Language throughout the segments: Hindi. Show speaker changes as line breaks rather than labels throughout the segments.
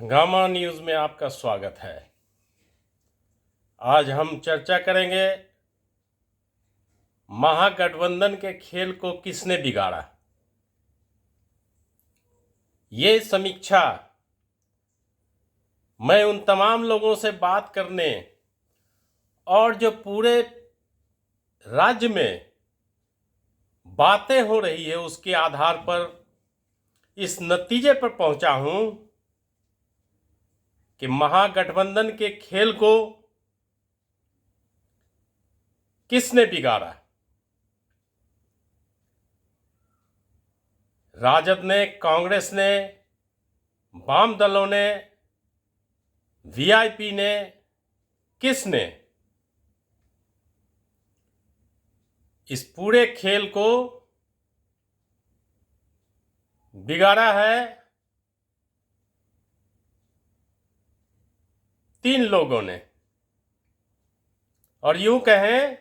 हंगामा न्यूज़ में आपका स्वागत है। आज हम चर्चा करेंगे महागठबंधन के खेल को किसने बिगाड़ा। ये समीक्षा मैं उन तमाम लोगों से बात करने और जो पूरे राज्य में बातें हो रही है उसके आधार पर इस नतीजे पर पहुंचा हूं कि महागठबंधन के खेल को किसने बिगाड़ा। राजद ने, कांग्रेस ने, वाम दलों ने, वीआईपी ने, किसने इस पूरे खेल को बिगाड़ा है? 3 लोगों ने, और यूं कहें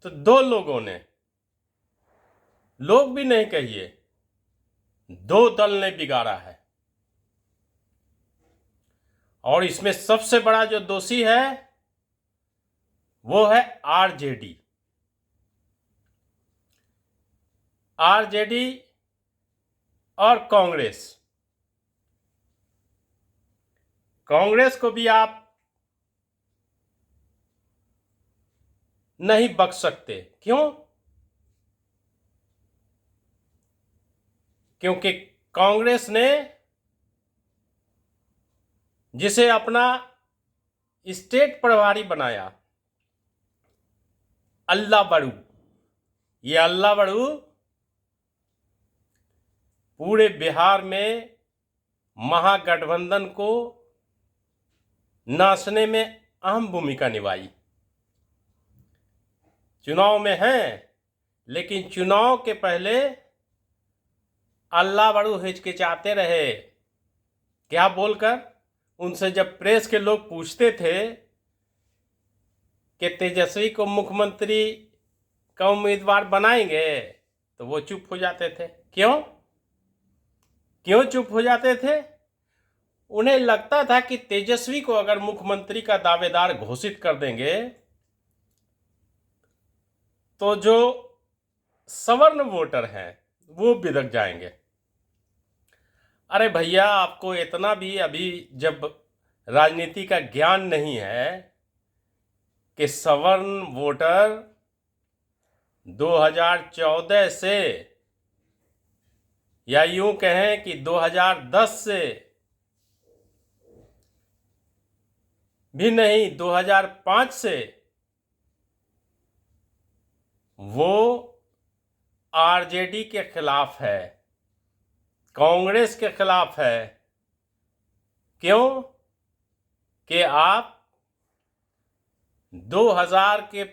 तो 2 लोगों ने, लोग भी नहीं कहिए, 2 दल ने बिगाड़ा है। और इसमें सबसे बड़ा जो दोषी है वो है आरजेडी और कांग्रेस। कांग्रेस को भी आप नहीं बख्श सकते। क्यों? क्योंकि कांग्रेस ने जिसे अपना स्टेट प्रभारी बनाया, अल्लाह बड़ू, ये अल्लाह बड़ू पूरे बिहार में महागठबंधन को नाशने में अहम भूमिका निभाई। चुनाव में है, लेकिन चुनाव के पहले अल्लाह बड़ू हिचकिचाते रहे। क्या बोलकर? उनसे जब प्रेस के लोग पूछते थे कि तेजस्वी को मुख्यमंत्री का उम्मीदवार बनाएंगे, तो वो चुप हो जाते थे। क्यों चुप हो जाते थे? उन्हें लगता था कि तेजस्वी को अगर मुख्यमंत्री का दावेदार घोषित कर देंगे तो जो सवर्ण वोटर हैं वो बिदक जाएंगे। अरे भैया, आपको इतना भी अभी जब राजनीति का ज्ञान नहीं है कि सवर्ण वोटर 2014 से, या यूं कहें कि 2010 से भी नहीं, 2005 से वो आरजेडी के खिलाफ है, कांग्रेस के खिलाफ है। क्यों? कि आप 2000 के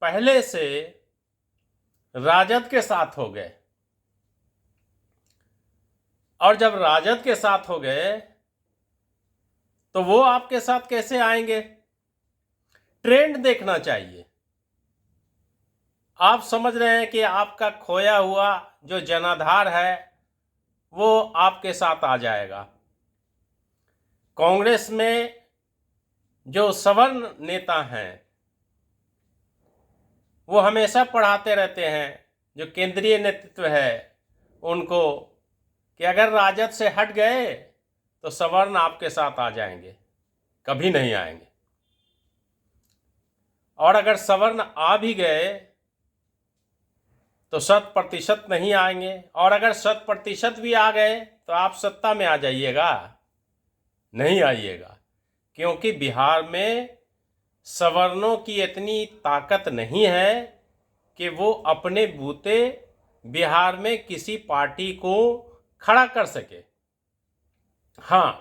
पहले से राजद के साथ हो गए, और जब राजद के साथ हो गए तो वो आपके साथ कैसे आएंगे? ट्रेंड देखना चाहिए। आप समझ रहे हैं कि आपका खोया हुआ जो जनाधार है वो आपके साथ आ जाएगा। कांग्रेस में जो सवर्ण नेता हैं वो हमेशा पढ़ाते रहते हैं, जो केंद्रीय नेतृत्व है उनको, कि अगर राजद से हट गए तो सवर्ण आपके साथ आ जाएंगे। कभी नहीं आएंगे। और अगर सवर्ण आ भी गए तो 100% नहीं आएंगे, और अगर 100% भी आ गए तो आप सत्ता में आ जाइएगा? नहीं आइएगा। क्योंकि बिहार में सवर्णों की इतनी ताकत नहीं है कि वो अपने बूते बिहार में किसी पार्टी को खड़ा कर सके। हाँ,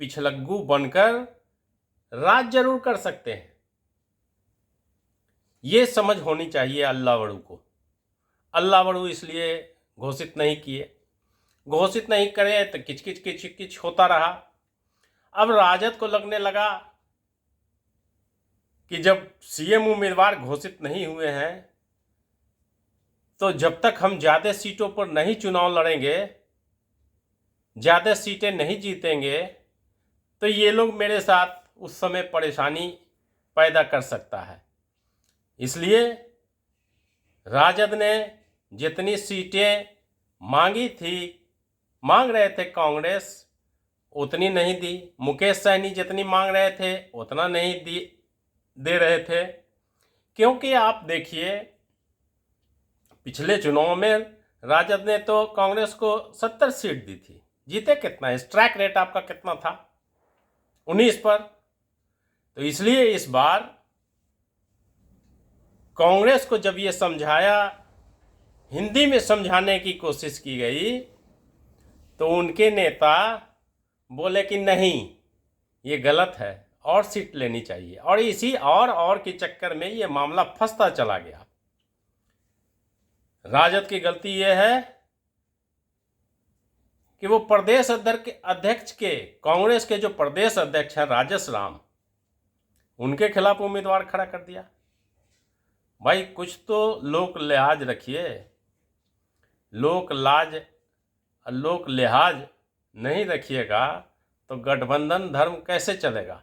पिछलग्गू बनकर राज जरूर कर सकते हैं। ये समझ होनी चाहिए अल्लाह बड़ू को। अल्लाह बड़ू इसलिए घोषित नहीं किए, घोषित नहीं करे तो किचकिच किचकिच होता रहा। अब राजद को लगने लगा कि जब सीएम उम्मीदवार घोषित नहीं हुए हैं तो जब तक हम ज़्यादा सीटों पर नहीं चुनाव लड़ेंगे, ज़्यादा सीटें नहीं जीतेंगे तो ये लोग मेरे साथ उस समय परेशानी पैदा कर सकता है। इसलिए राजद ने जितनी सीटें मांग रहे थे कांग्रेस, उतनी नहीं दी। मुकेश सहनी जितनी मांग रहे थे उतना नहीं दे रहे थे। क्योंकि आप देखिए, पिछले चुनाव में राजद ने तो कांग्रेस को 70 सीट दी थी, जीते कितना? स्ट्राइक रेट आपका कितना था? 19 पर। तो इसलिए इस बार कांग्रेस को जब ये समझाया, हिंदी में समझाने की कोशिश की गई, तो उनके नेता बोले कि नहीं, ये गलत है और सीट लेनी चाहिए। और इसी और के चक्कर में ये मामला फंसता चला गया। राजद की गलती यह है कि वो प्रदेश अध्यक्ष के, कांग्रेस के जो प्रदेश अध्यक्ष हैं राजेश राम, उनके खिलाफ उम्मीदवार खड़ा कर दिया। भाई कुछ तो लोक लिहाज रखिए। लोक लिहाज नहीं रखिएगा तो गठबंधन धर्म कैसे चलेगा?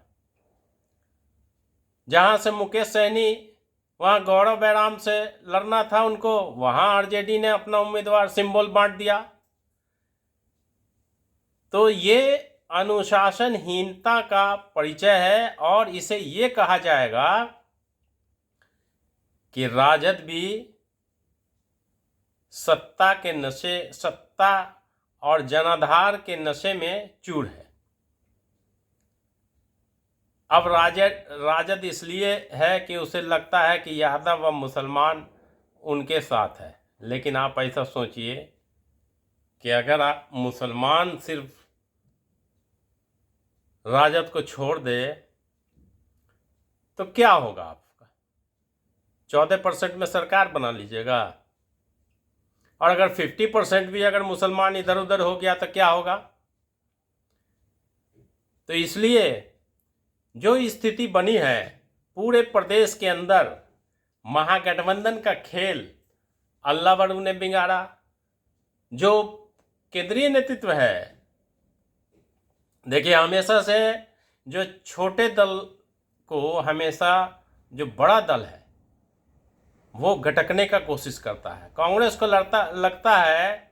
जहां से मुकेश सहनी वहां गौरव बैराम से लड़ना था उनको, वहां आरजेडी ने अपना उम्मीदवार सिंबल बांट दिया। तो ये अनुशासनहीनता का परिचय है और इसे ये कहा जाएगा कि राजद भी सत्ता और जनाधार के नशे में चूर है। अब राजद इसलिए है कि उसे लगता है कि यादव व मुसलमान उनके साथ है। लेकिन आप ऐसा सोचिए कि अगर आप मुसलमान सिर्फ राजद को छोड़ दे तो क्या होगा? आपका 14% में सरकार बना लीजिएगा। और अगर 50% भी अगर मुसलमान इधर उधर हो गया तो क्या होगा? तो इसलिए जो स्थिति बनी है पूरे प्रदेश के अंदर, महागठबंधन का खेल अल्लाह बड़ू ने बिगाड़ा। जो केंद्रीय नेतृत्व है, देखिए, हमेशा से जो छोटे दल को हमेशा जो बड़ा दल है वो घटकने का कोशिश करता है। कांग्रेस को लगता है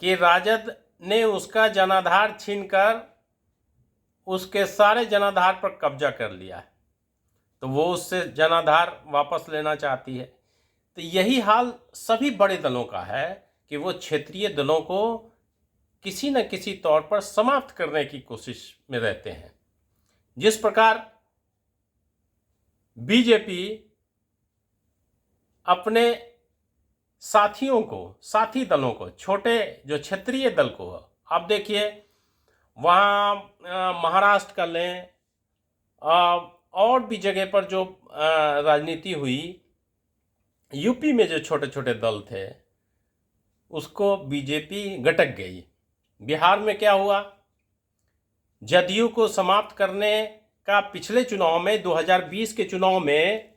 कि राजद ने उसका जनाधार छीनकर उसके सारे जनाधार पर कब्जा कर लिया है, तो वो उससे जनाधार वापस लेना चाहती है। तो यही हाल सभी बड़े दलों का है कि वो क्षेत्रीय दलों को किसी न किसी तौर पर समाप्त करने की कोशिश में रहते हैं। जिस प्रकार बीजेपी अपने साथी दलों को, छोटे जो क्षेत्रीय दल को, आप देखिए वहाँ महाराष्ट्र का लें और भी जगह पर जो राजनीति हुई, यूपी में जो छोटे छोटे दल थे उसको बीजेपी गटक गई। बिहार में क्या हुआ? जदयू को समाप्त करने का पिछले चुनाव में, 2020 के चुनाव में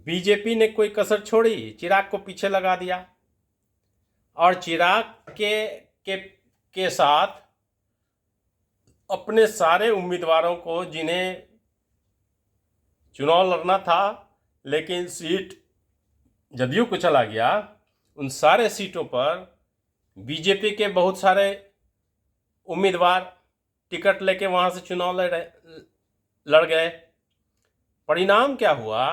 बीजेपी ने कोई कसर छोड़ी? चिराग को पीछे लगा दिया और चिराग के साथ अपने सारे उम्मीदवारों को, जिन्हें चुनाव लड़ना था लेकिन सीट जदयू को चला गया, उन सारे सीटों पर बीजेपी के बहुत सारे उम्मीदवार टिकट लेके वहां से चुनाव लड़ गए। परिणाम क्या हुआ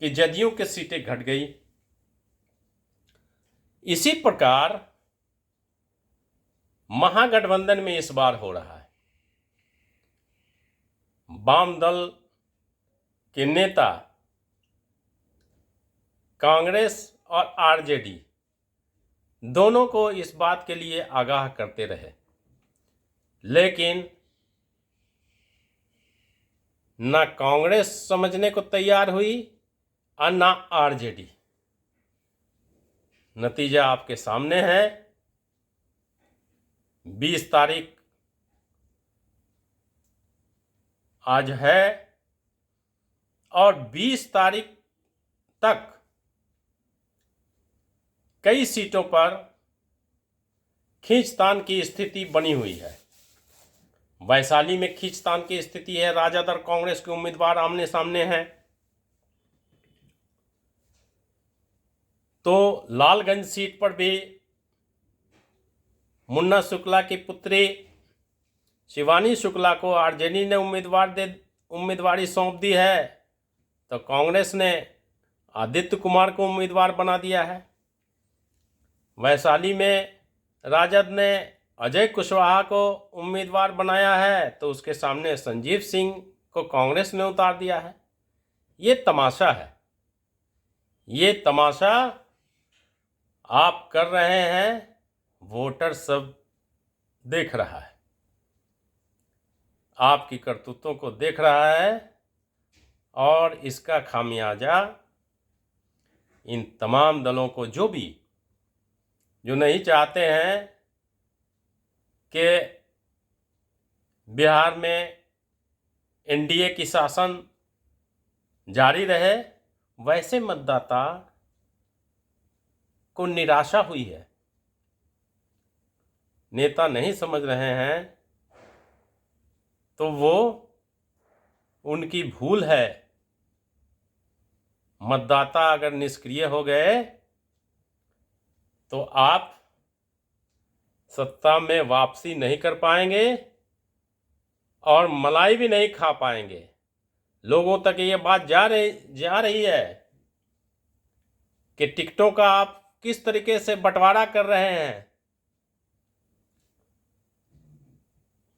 कि जदयू की सीटें घट गई। इसी प्रकार महागठबंधन में इस बार हो रहा है। वाम दल के नेता कांग्रेस और आरजेडी दोनों को इस बात के लिए आगाह करते रहे, लेकिन ना कांग्रेस समझने को तैयार हुई और ना आरजेडी। नतीजा आपके सामने है। 20 तारीख आज है और 20 तारीख तक कई सीटों पर खींचतान की स्थिति बनी हुई है। वैशाली में खींचतान की स्थिति है। राजद और कांग्रेस के उम्मीदवार आमने सामने हैं। तो लालगंज सीट पर भी मुन्ना शुक्ला की पुत्री शिवानी शुक्ला को आरजेडी ने उम्मीदवारी सौंप दी है, तो कांग्रेस ने आदित्य कुमार को उम्मीदवार बना दिया है। वैशाली में राजद ने अजय कुशवाहा को उम्मीदवार बनाया है, तो उसके सामने संजीव सिंह को कांग्रेस ने उतार दिया है। ये तमाशा है, ये तमाशा आप कर रहे हैं, वोटर सब देख रहा है, आपकी करतूतों को देख रहा है, और इसका खामियाजा इन तमाम दलों को, जो नहीं चाहते हैं कि बिहार में एनडीए की शासन जारी रहे, वैसे मतदाता को निराशा हुई है। नेता नहीं समझ रहे हैं तो वो उनकी भूल है। मतदाता अगर निष्क्रिय हो गए तो आप सत्ता में वापसी नहीं कर पाएंगे और मलाई भी नहीं खा पाएंगे। लोगों तक ये बात जा रही है कि टिकटों का आप किस तरीके से बंटवारा कर रहे हैं।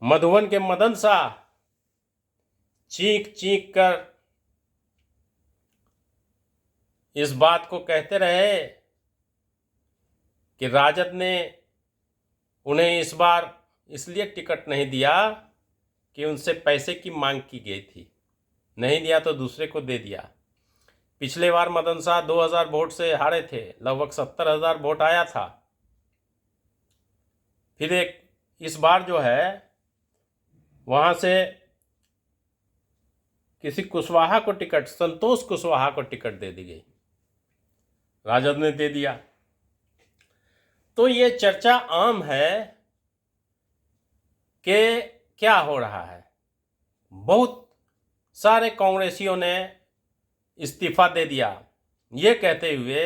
मधुबन के मदन शाह चीख चीख कर इस बात को कहते रहे कि राजद ने उन्हें इस बार इसलिए टिकट नहीं दिया कि उनसे पैसे की मांग की गई थी, नहीं दिया तो दूसरे को दे दिया। पिछले बार मदन शाह 2000 वोट से हारे थे, लगभग 70,000 वोट आया था। फिर इस बार जो है वहाँ से किसी कुशवाहा को टिकट, संतोष कुशवाहा को टिकट दे दी गई, राजद ने दे दिया। तो ये चर्चा आम है कि क्या हो रहा है। बहुत सारे कांग्रेसियों ने इस्तीफा दे दिया, ये कहते हुए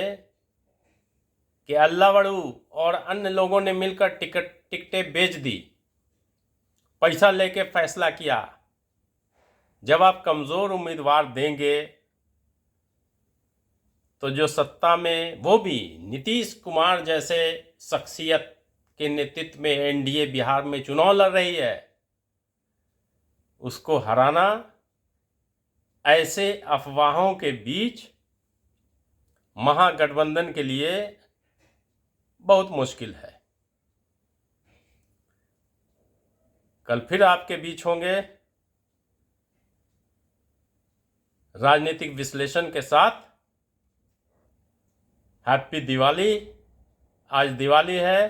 कि अल्लाह बड़ू और अन्य लोगों ने मिलकर टिकटें बेच दी, पैसा लेके फैसला किया। जब आप कमज़ोर उम्मीदवार देंगे तो जो सत्ता में, वो भी नीतीश कुमार जैसे शख्सियत के नेतृत्व में एनडीए बिहार में चुनाव लड़ रही है, उसको हराना ऐसे अफवाहों के बीच महागठबंधन के लिए बहुत मुश्किल है। कल फिर आपके बीच होंगे राजनीतिक विश्लेषण के साथ। हैप्पी दिवाली। आज दिवाली है,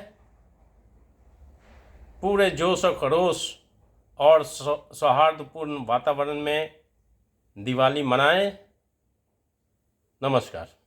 पूरे जोश और खरोश और सौहार्दपूर्ण वातावरण में दिवाली मनाएं। नमस्कार।